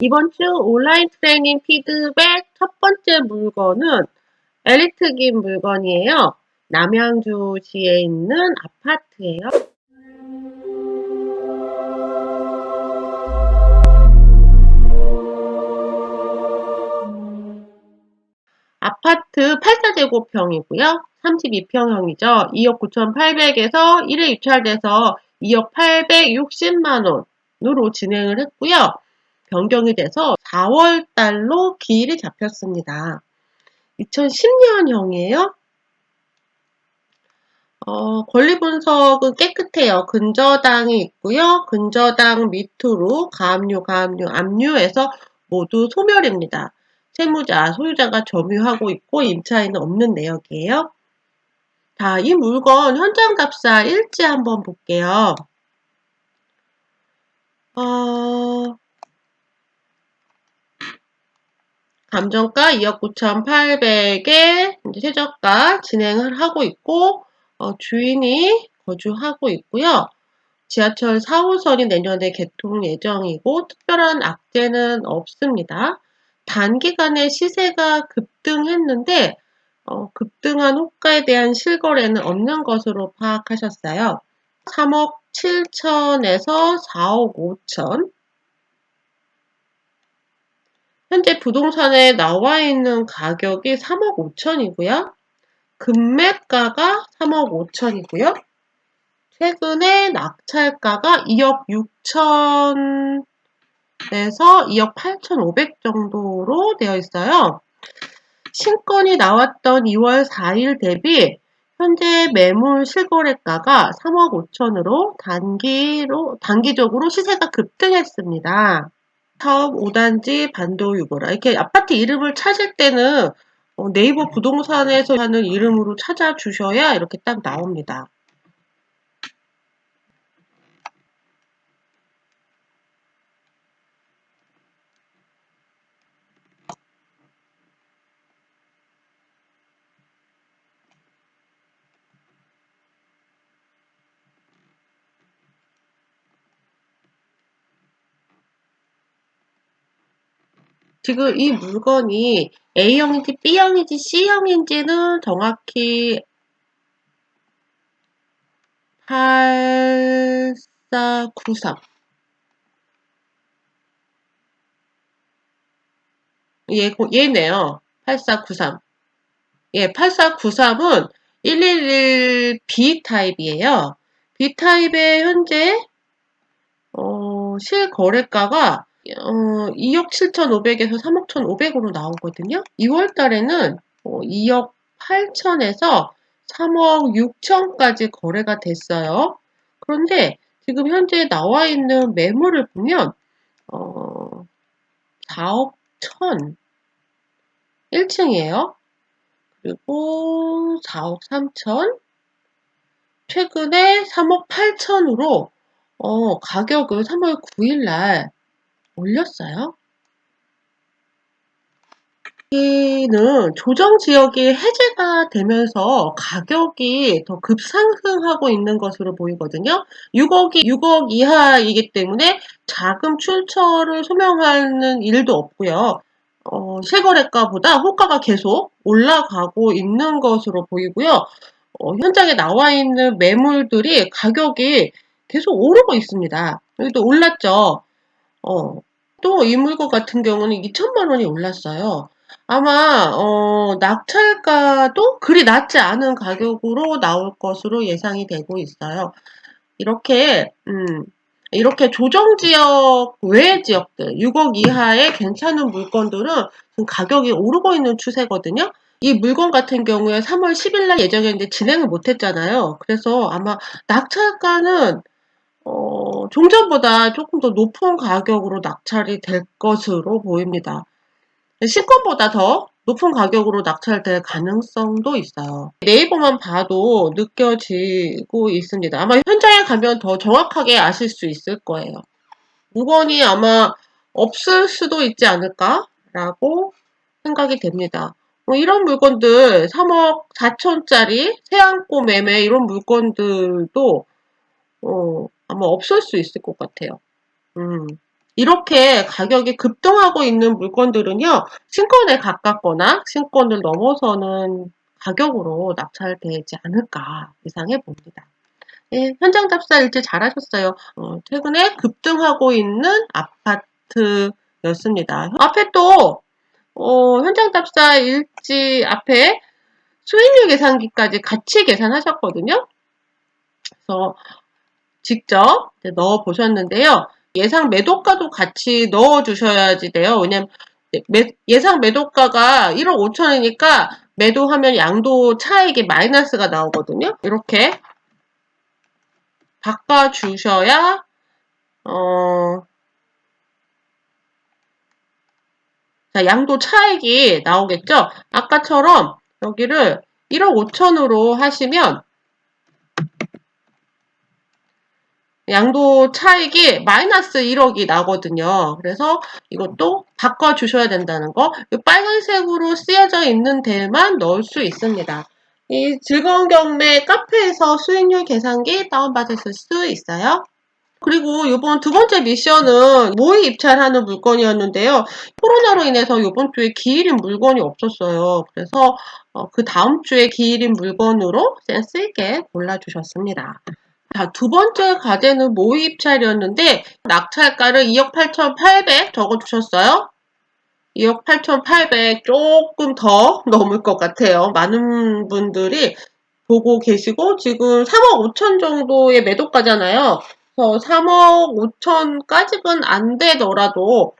이번 주 온라인 트레이닝 피드백 첫 번째 물건은 엘리트긴 물건이에요. 남양주시에 있는 아파트예요. 아파트 84제곱평이고요. 32평형이죠. 2억 9,800에서 1회 입찰돼서 2억 860만 원으로 진행을 했고요. 변경이 돼서 4월 달로 기일이 잡혔습니다. 2010년형이에요. 권리 분석은 깨끗해요. 근저당이 있고요. 근저당 밑으로 가압류, 압류에서 모두 소멸입니다. 채무자, 소유자가 점유하고 있고 임차인은 없는 내역이에요. 자, 이 물건 현장 답사 일지 한번 볼게요. 감정가 2억 9,800에 최저가 진행을 하고 있고 주인이 거주하고 있고요. 지하철 4호선이 내년에 개통 예정이고 특별한 악재는 없습니다. 단기간에 시세가 급등했는데 급등한 호가에 대한 실거래는 없는 것으로 파악하셨어요. 3억 7천에서 4억 5천. 현재 부동산에 나와 있는 가격이 3억 5천이고요. 금매가가 3억 5천이고요. 최근에 낙찰가가 2억 6천에서 2억 8,500 정도로 되어 있어요. 신건이 나왔던 2월 4일 대비 현재 매물 실거래가가 3억 5천으로 단기적으로 시세가 급등했습니다. 사업 5단지 반도 유보라. 이렇게 아파트 이름을 찾을 때는 네이버 부동산에서 하는 이름으로 찾아주셔야 이렇게 딱 나옵니다. 지금 이 물건이 A형인지 B형인지 C형인지는 정확히 8493. 얘네요. 8493. 예, 8493은 111B 타입이에요. B 타입의 현재 실거래가가 2억 7,500에서 3억 1,500으로 나오거든요. 2월 달에는 2억 8천에서 3억 6천까지 거래가 됐어요. 그런데 지금 현재 나와 있는 매물을 보면 4억 1천 1층이에요. 그리고 4억 3천 최근에 3억 8천으로 가격을 3월 9일 날 올렸어요. 여기는 조정지역이 해제가 되면서 가격이 더 급상승하고 있는 것으로 보이거든요. 6억 이하이기 때문에 자금 출처를 소명하는 일도 없고요. 실거래가보다 호가가 계속 올라가고 있는 것으로 보이고요. 현장에 나와 있는 매물들이 가격이 계속 오르고 있습니다. 여기도 올랐죠. 또 이 물건 같은 경우는 2천만 원이 올랐어요. 아마 낙찰가도 그리 낮지 않은 가격으로 나올 것으로 예상이 되고 있어요. 이렇게 조정지역 외의 지역들 6억 이하의 괜찮은 물건들은 지금 가격이 오르고 있는 추세거든요. 이 물건 같은 경우에 3월 10일 날 예정이었는데 진행을 못했잖아요. 그래서 아마 낙찰가는 종전보다 조금 더 높은 가격으로 낙찰이 될 것으로 보입니다. 신권보다 더 높은 가격으로 낙찰될 가능성도 있어요. 네이버만 봐도 느껴지고 있습니다. 아마 현장에 가면 더 정확하게 아실 수 있을 거예요. 물건이 아마 없을 수도 있지 않을까라고 생각이 됩니다. 이런 물건들 3억 4천짜리 세안고 매매 이런 물건들도 아마 없을 수 있을 것 같아요. 이렇게 가격이 급등하고 있는 물건들은요, 신권에 가깝거나 신권을 넘어서는 가격으로 낙찰되지 않을까 예상해 봅니다. 예, 현장 답사 일찍 잘하셨어요. 최근에 급등하고 있는 아파트였습니다. 앞에 또 현장 답사 일지 앞에 수익률 계산기까지 같이 계산하셨거든요. 그래서 직접 넣어 보셨는데요. 예상 매도가도 같이 넣어 주셔야지 돼요. 왜냐면 예상 매도가가 1억 5천이니까 매도하면 양도 차익이 마이너스가 나오거든요. 이렇게 바꿔 주셔야 자, 양도 차익이 나오겠죠? 아까처럼 여기를 1억 5천으로 하시면 양도 차익이 마이너스 1억이 나거든요. 그래서 이것도 바꿔주셔야 된다는 거. 빨간색으로 쓰여져 있는 데만 넣을 수 있습니다. 이 즐거운 경매 카페에서 수익률 계산기 다운받으실 수 있어요. 그리고 이번 두 번째 미션은 모의 입찰하는 물건이었는데요. 코로나로 인해서 이번 주에 기일인 물건이 없었어요. 그래서 그 다음 주에 기일인 물건으로 센스 있게 골라주셨습니다. 자, 두 번째 과제는 모의 입찰이었는데 낙찰가를 2억 8,800 적어주셨어요. 2억 8,800 조금 더 넘을 것 같아요. 많은 분들이 보고 계시고 지금 3억 5천 정도의 매도가잖아요. 그래서 3억 5천까지는 안 되더라도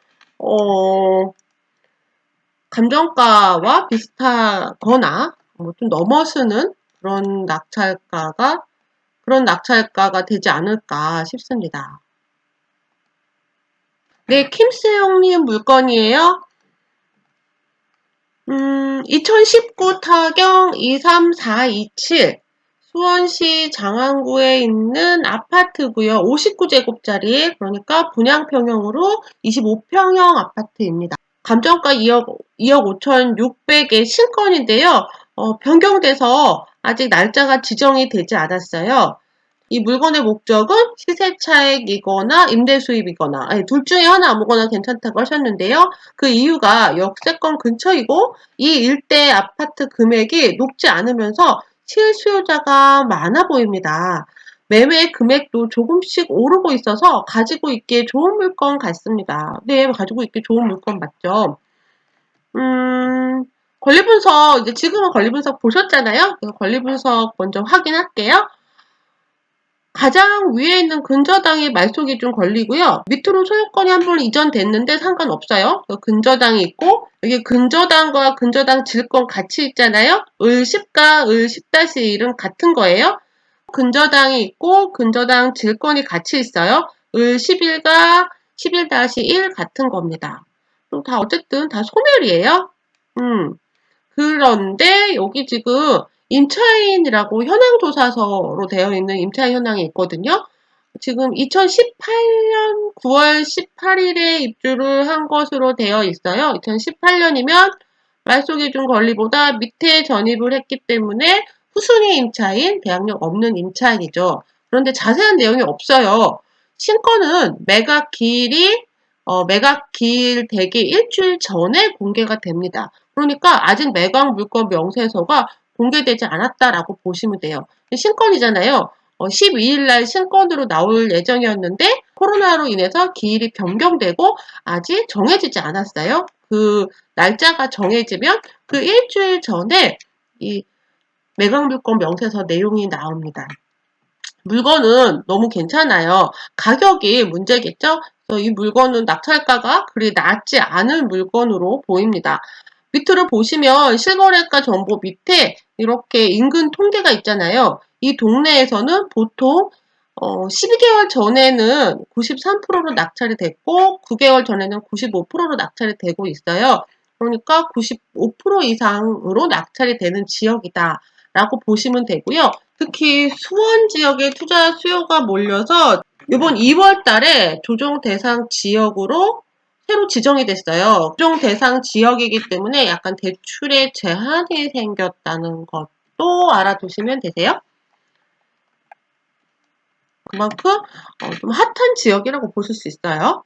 감정가와 비슷하거나 좀 넘어서는 그런 낙찰가가 되지 않을까 싶습니다. 네, 킴스형님 물건이에요. 2019 타경 23427 수원시 장안구에 있는 아파트고요. 59제곱짜리, 그러니까 분양평형으로 25평형 아파트입니다. 감정가 2억 5,600의 신건인데요. 변경돼서 아직 날짜가 지정이 되지 않았어요. 이 물건의 목적은 시세 차익이거나 임대 수입이거나 둘 중에 하나 아무거나 괜찮다고 하셨는데요. 그 이유가 역세권 근처이고 이 일대 아파트 금액이 높지 않으면서 실수요자가 많아 보입니다. 매매 금액도 조금씩 오르고 있어서 가지고 있기에 좋은 물건 같습니다. 네, 가지고 있기 좋은 물건 맞죠? 권리 분석, 이제 지금은 권리 분석 보셨잖아요? 그래서 권리 분석 먼저 확인할게요. 가장 위에 있는 근저당이 말소기준 권리고요. 밑으로 소유권이 한 번 이전됐는데 상관없어요. 근저당이 있고 여기 근저당과 근저당 질권 같이 있잖아요. 을10과 을10-1은 같은 거예요. 근저당이 있고 근저당 질권이 같이 있어요. 을11과 11-1 같은 겁니다. 그럼 다 어쨌든 다 소멸이에요. 그런데 여기 지금 임차인이라고 현황조사서로 되어 있는 임차인 현황이 있거든요. 지금 2018년 9월 18일에 입주를 한 것으로 되어 있어요. 2018년이면 말소기준 권리보다 밑에 전입을 했기 때문에 후순위 임차인, 계약력 없는 임차인이죠. 그런데 자세한 내용이 없어요. 신건은 매각 기일 되기 일주일 전에 공개가 됩니다. 그러니까 아직 매각 물건 명세서가 공개되지 않았다라고 보시면 돼요. 신건이잖아요. 12일 날 신건으로 나올 예정이었는데 코로나로 인해서 기일이 변경되고 아직 정해지지 않았어요. 그 날짜가 정해지면 그 일주일 전에 이 매각 물건 명세서 내용이 나옵니다. 물건은 너무 괜찮아요. 가격이 문제겠죠? 그래서 이 물건은 낙찰가가 그리 낮지 않은 물건으로 보입니다. 밑으로 보시면 실거래가 정보 밑에 이렇게 인근 통계가 있잖아요. 이 동네에서는 보통 12개월 전에는 93%로 낙찰이 됐고 9개월 전에는 95%로 낙찰이 되고 있어요. 그러니까 95% 이상으로 낙찰이 되는 지역이다 라고 보시면 되고요. 특히 수원 지역에 투자 수요가 몰려서 이번 2월 달에 조정 대상 지역으로 새로 지정이 됐어요. 조정 대상 지역이기 때문에 약간 대출에 제한이 생겼다는 것도 알아두시면 되세요. 그만큼 좀 핫한 지역이라고 보실 수 있어요.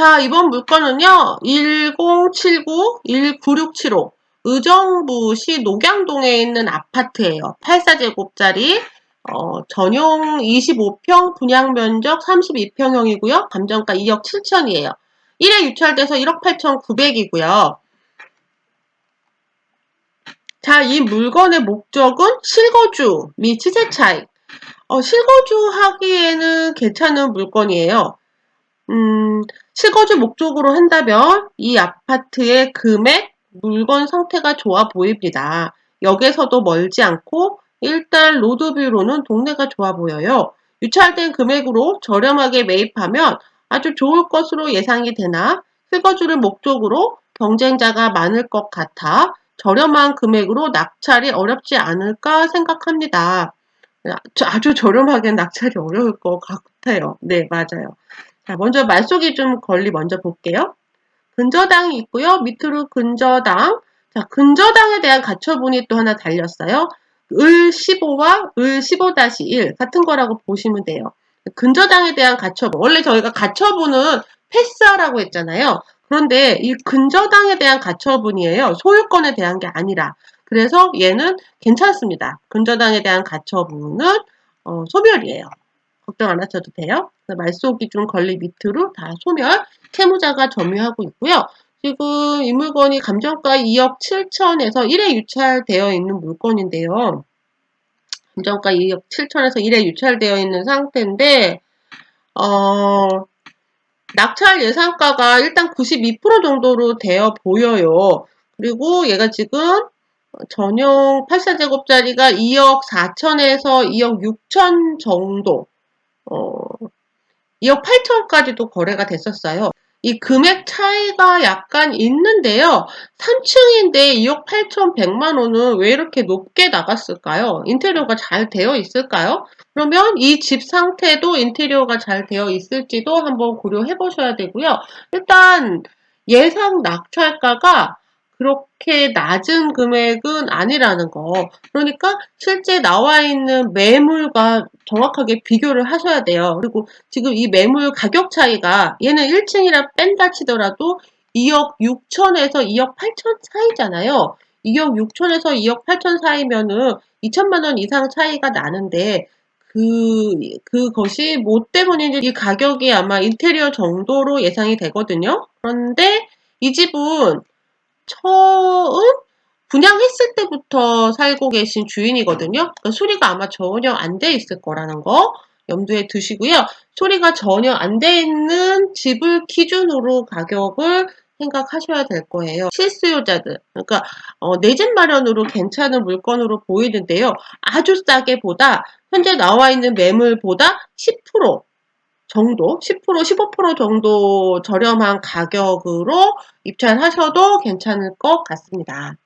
자, 이번 물건은요, 1079-19675 의정부시 녹양동에 있는 아파트예요. 84제곱짜리, 전용 25평, 분양면적 32평형이고요. 감정가 2억 7천이에요. 1회 유찰돼서 1억 8천9백이고요. 자, 이 물건의 목적은 실거주 및 시세 차익. 실거주 하기에는 괜찮은 물건이에요. 실거주 목적으로 한다면 이 아파트의 금액, 물건 상태가 좋아 보입니다. 역에서도 멀지 않고 일단 로드뷰로는 동네가 좋아 보여요. 유찰된 금액으로 저렴하게 매입하면 아주 좋을 것으로 예상이 되나 실거주를 목적으로 경쟁자가 많을 것 같아 저렴한 금액으로 낙찰이 어렵지 않을까 생각합니다. 아주 저렴하게 낙찰이 어려울 것 같아요. 네, 맞아요. 자, 먼저 말소기 좀 권리 먼저 볼게요. 근저당이 있고요. 밑으로 근저당. 자, 근저당에 대한 가처분이 또 하나 달렸어요. 을 15와 을 15-1 같은 거라고 보시면 돼요. 근저당에 대한 가처분. 원래 저희가 가처분은 패스하라고 했잖아요. 그런데 이 근저당에 대한 가처분이에요. 소유권에 대한 게 아니라. 그래서 얘는 괜찮습니다. 근저당에 대한 가처분은 소멸이에요. 걱정 안 하셔도 돼요. 말소기 준 권리 밑으로 다 소멸, 채무자가 점유하고 있고요. 지금 이 물건이 감정가 2억 7천에서 1회 유찰되어 있는 물건인데요. 감정가 2억 7천에서 1회 유찰되어 있는 상태인데 낙찰 예상가가 일단 92% 정도로 되어 보여요. 그리고 얘가 지금 전용 84제곱짜리가 2억 4천에서 2억 6천 정도 2억 8천까지도 거래가 됐었어요. 이 금액 차이가 약간 있는데요. 3층인데 2억 8천 100만 원은 왜 이렇게 높게 나갔을까요? 인테리어가 잘 되어 있을까요? 그러면 이 집 상태도 인테리어가 잘 되어 있을지도 한번 고려해 보셔야 되고요. 일단 예상 낙찰가가 그렇게 낮은 금액은 아니라는 거. 그러니까 실제 나와 있는 매물과 정확하게 비교를 하셔야 돼요. 그리고 지금 이 매물 가격 차이가 얘는 1층이라 뺀다 치더라도 2억 6천에서 2억 8천 사이잖아요. 2억 6천에서 2억 8천 사이면은 2천만 원 이상 차이가 나는데 그것이 뭐 때문인지 이 가격이 아마 인테리어 정도로 예상이 되거든요. 그런데 이 집은 처음 분양했을 때부터 살고 계신 주인이거든요. 그러니까 수리가 아마 전혀 안 돼 있을 거라는 거 염두에 두시고요. 수리가 전혀 안 돼 있는 집을 기준으로 가격을 생각하셔야 될 거예요. 실수요자들, 그러니까 내 집 마련으로 괜찮은 물건으로 보이는데요. 아주 싸게 보다 현재 나와 있는 매물보다 10% 정도, 10%, 15% 정도 저렴한 가격으로 입찰하셔도 괜찮을 것 같습니다.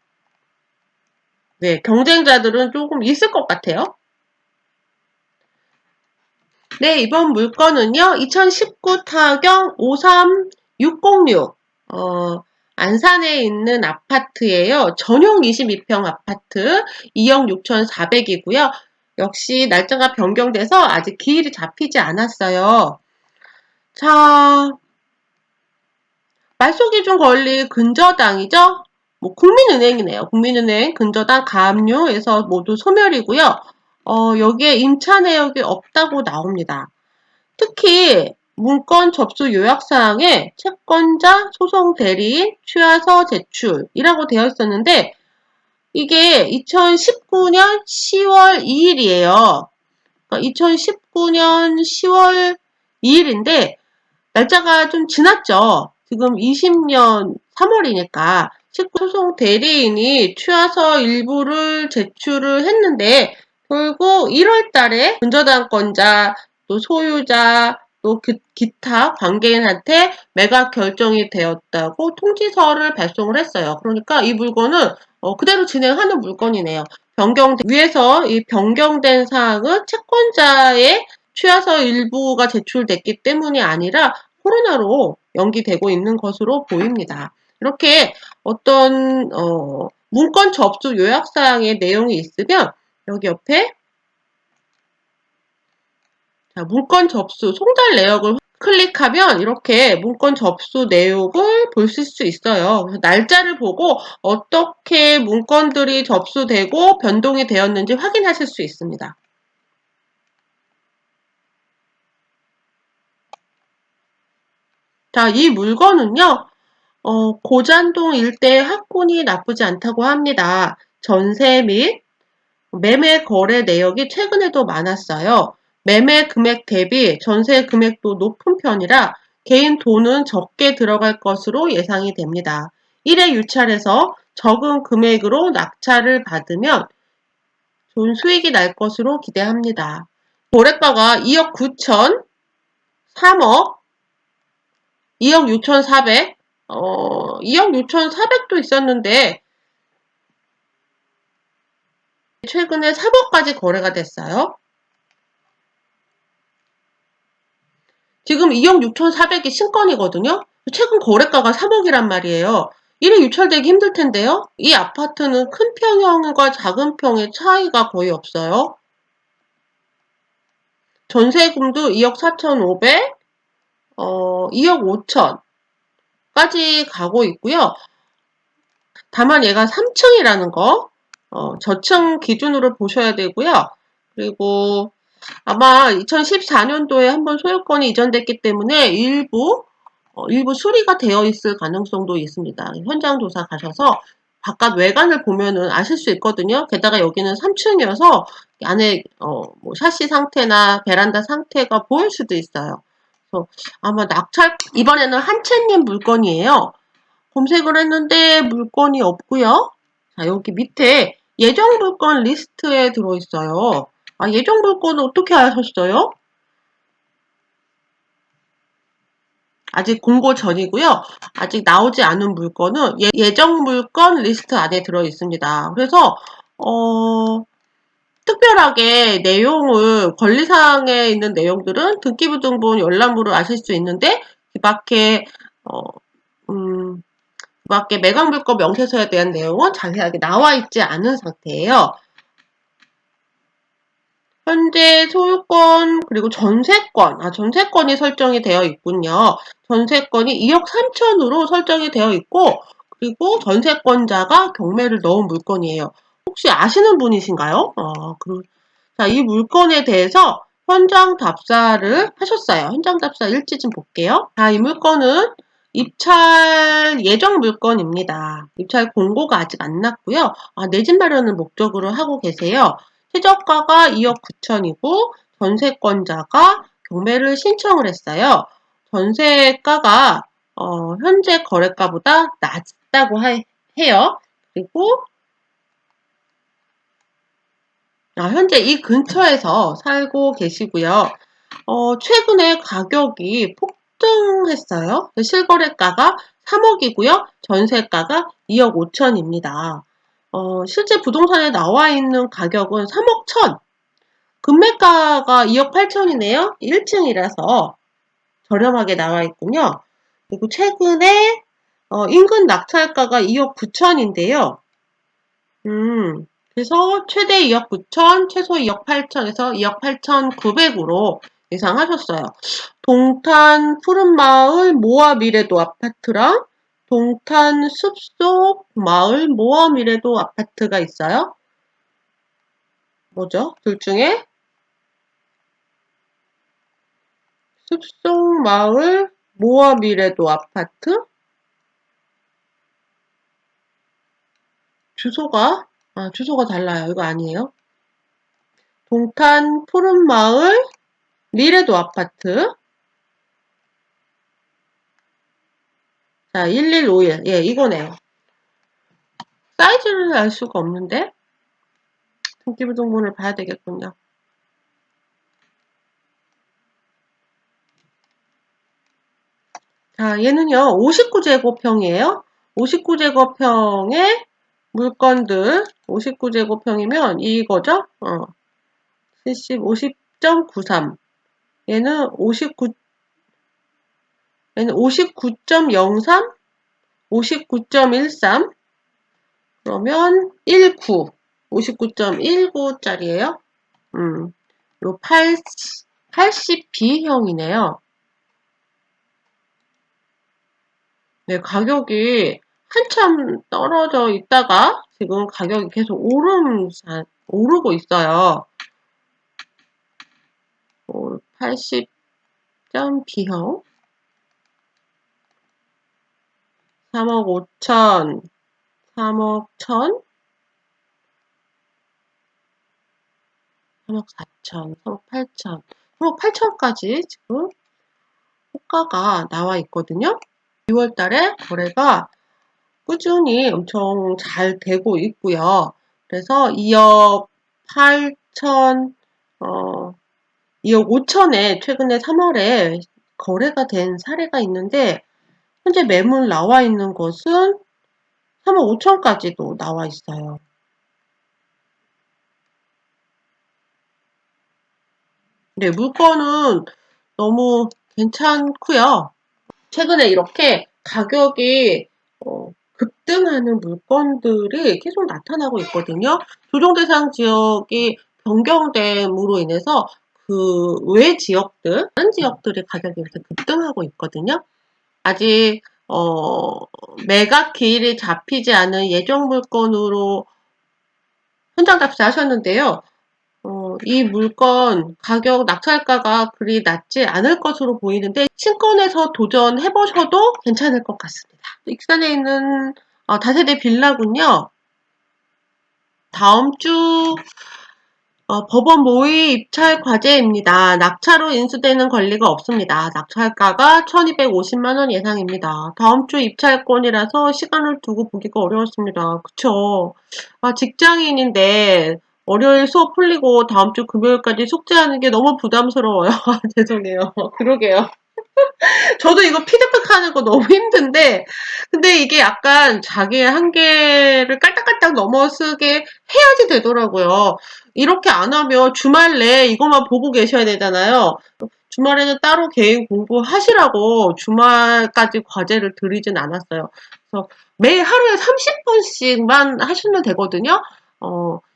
네, 경쟁자들은 조금 있을 것 같아요. 네, 이번 물건은요, 2019 타경 53606, 안산에 있는 아파트예요. 전용 22평 아파트 2억 6천4백이고요. 역시 날짜가 변경돼서 아직 기일이 잡히지 않았어요. 자, 말소기준 권리 근저당이죠? 뭐 국민은행이네요. 국민은행 근저당 가압류에서 모두 소멸이고요. 여기에 임차 내역이 없다고 나옵니다. 특히 문건 접수 요약사항에 채권자, 소송 대리인, 취하서 제출이라고 되어 있었는데 이게 2019년 10월 2일이에요. 2019년 10월 2일인데 날짜가 좀 지났죠. 지금 20년 3월이니까 소송 대리인이 취하서 일부를 제출을 했는데 결국 1월 달에 근저당권자, 또 소유자, 또 기타 관계인한테 매각 결정이 되었다고 통지서를 발송을 했어요. 그러니까 이 물건은 그대로 진행하는 물건이네요. 위에서 이 변경된 사항은 채권자의 취하서 일부가 제출됐기 때문이 아니라 코로나로 연기되고 있는 것으로 보입니다. 이렇게 어떤 문건 접수 요약사항의 내용이 있으면 여기 옆에 자, 문건 접수 송달 내역을 클릭하면 이렇게 문건 접수 내역을 보실 수 있어요. 그래서 날짜를 보고 어떻게 문건들이 접수되고 변동이 되었는지 확인하실 수 있습니다. 자, 이 물건은요, 고잔동 일대 학군이 나쁘지 않다고 합니다. 전세 및 매매 거래 내역이 최근에도 많았어요. 매매 금액 대비 전세 금액도 높은 편이라 개인 돈은 적게 들어갈 것으로 예상이 됩니다. 1회 유찰에서 적은 금액으로 낙찰을 받으면 좋은 수익이 날 것으로 기대합니다. 거래가가 2억 9천, 3억, 2억 6,400, 2억 6,400도 있었는데 최근에 3억까지 거래가 됐어요. 지금 2억 6,400이 신건이거든요. 최근 거래가가 3억이란 말이에요. 이래 유찰되기 힘들 텐데요. 이 아파트는 큰 평형과 작은 평의 차이가 거의 없어요. 전세금도 2억 4,500, 2억 5천까지 가고 있고요. 다만 얘가 3층이라는 거, 저층 기준으로 보셔야 되고요. 그리고 아마 2014년도에 한번 소유권이 이전됐기 때문에 일부 수리가 되어 있을 가능성도 있습니다. 현장 조사 가셔서 바깥 외관을 보면은 아실 수 있거든요. 게다가 여기는 3층이어서 안에 뭐 샤시 상태나 베란다 상태가 보일 수도 있어요. 그래서 아마 이번에는 한 채님 물건이에요. 검색을 했는데 물건이 없고요. 자, 여기 밑에 예정 물건 리스트에 들어있어요. 아, 예정 물건은 어떻게 하셨어요? 아직 공고 전이고요. 아직 나오지 않은 물건은 예정 물건 리스트 안에 들어 있습니다. 그래서 특별하게 내용을 권리사항에 있는 내용들은 등기부등본 열람부를 아실 수 있는데 그 밖에 어, 그 밖에 매각물건 명세서에 대한 내용은 자세하게 나와 있지 않은 상태예요. 현재 소유권 그리고 전세권이 설정이 되어 있군요. 전세권이 2억 3천으로 설정이 되어 있고 그리고 전세권자가 경매를 넣은 물건이에요. 혹시 아시는 분이신가요? 자, 이 물건에 대해서 현장 답사를 하셨어요. 현장 답사 일지 좀 볼게요. 자, 이 물건은 입찰 예정 물건입니다. 입찰 공고가 아직 안 났고요. 내 집 마련을 목적으로 하고 계세요. 최저가가 2억 9천이고 전세권자가 경매를 신청을 했어요. 전세가가 현재 거래가보다 낮다고 해요. 그리고 현재 이 근처에서 살고 계시고요. 최근에 가격이 폭등했어요. 실거래가가 3억이고요. 전세가가 2억 5천입니다. 실제 부동산에 나와 있는 가격은 3억 1천. 금매가가 2억 8천이네요. 1층이라서 저렴하게 나와 있군요. 그리고 최근에 인근 낙찰가가 2억 9천인데요. 그래서 최대 2억 9천, 최소 2억 8천에서 2억 8천 9백으로 예상하셨어요. 동탄 푸른마을 모아미래도 아파트랑 동탄 숲속 마을 모아미래도 아파트가 있어요. 뭐죠? 둘 중에 숲속 마을 모아미래도 아파트? 주소가 달라요. 이거 아니에요? 동탄 푸른마을 미래도 아파트. 자, 1151. 예, 이거네요. 사이즈를 알 수가 없는데? 등기부등본을 봐야 되겠군요. 자, 얘는요, 59제곱평이에요. 59제곱평의 물건들, 59제곱평이면 이거죠? 50.93. 얘는 59.03? 59.13? 그러면 19. 59.19짜리예요. 요 80B형이네요. 네, 가격이 한참 떨어져 있다가 지금 가격이 계속 오르고 있어요. 80점 B형 3억 5천, 3억 1천, 3억 4천, 3억 8천, 3억 8천까지 지금 호가가 나와 있거든요. 2월 달에 거래가 꾸준히 엄청 잘 되고 있고요. 그래서 2억 8천, 2억 5천에 최근에 3월에 거래가 된 사례가 있는데 현재 매물 나와 있는 것은 3억 5천까지도 나와 있어요. 네, 물건은 너무 괜찮고요. 최근에 이렇게 가격이 급등하는 물건들이 계속 나타나고 있거든요. 조정대상 지역이 변경됨으로 인해서 그 외 지역들, 다른 지역들의 가격이 이렇게 급등하고 있거든요. 아직 매각 기일이 잡히지 않은 예정 물건으로 현장 답사하셨는데요. 이 물건 가격 낙찰가가 그리 낮지 않을 것으로 보이는데 신권에서 도전해보셔도 괜찮을 것 같습니다. 익산에 있는 다세대 빌라군요. 다음 주 법원 모의 입찰 과제입니다. 낙찰로 인수되는 권리가 없습니다. 낙찰가가 1250만원 예상입니다. 다음 주 입찰권이라서 시간을 두고 보기가 어려웠습니다. 그쵸? 직장인인데 월요일 수업 풀리고 다음 주 금요일까지 숙제하는 게 너무 부담스러워요. 죄송해요. 그러게요. 저도 이거 피드백하는 거 너무 힘든데, 근데 이게 약간 자기의 한계를 깔딱깔딱 넘어서게 해야지 되더라고요. 이렇게 안 하면 주말 내에 이것만 보고 계셔야 되잖아요. 주말에는 따로 개인 공부하시라고 주말까지 과제를 드리진 않았어요. 그래서 매일 하루에 30분씩만 하시면 되거든요.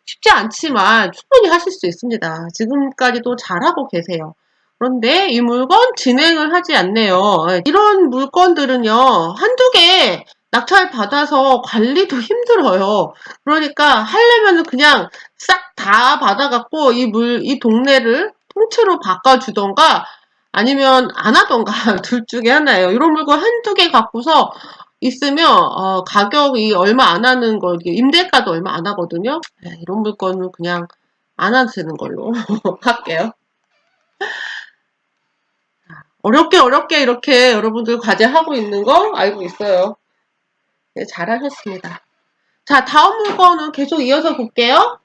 쉽지 않지만 충분히 하실 수 있습니다. 지금까지도 잘하고 계세요. 그런데 이 물건 진행을 하지 않네요. 이런 물건들은요, 한두 개 낙찰 받아서 관리도 힘들어요. 그러니까 하려면은 그냥 싹 다 받아갖고 이 동네를 통째로 바꿔주던가 아니면 안 하던가 둘 중에 하나예요. 이런 물건 한두 개 갖고서 있으면 가격이 얼마 안 하는 거, 임대가도 얼마 안 하거든요. 이런 물건은 그냥 안 하시는 걸로 할게요. 어렵게 이렇게 여러분들 과제하고 있는 거 알고 있어요. 네, 잘하셨습니다. 자, 다음 물건은 계속 이어서 볼게요.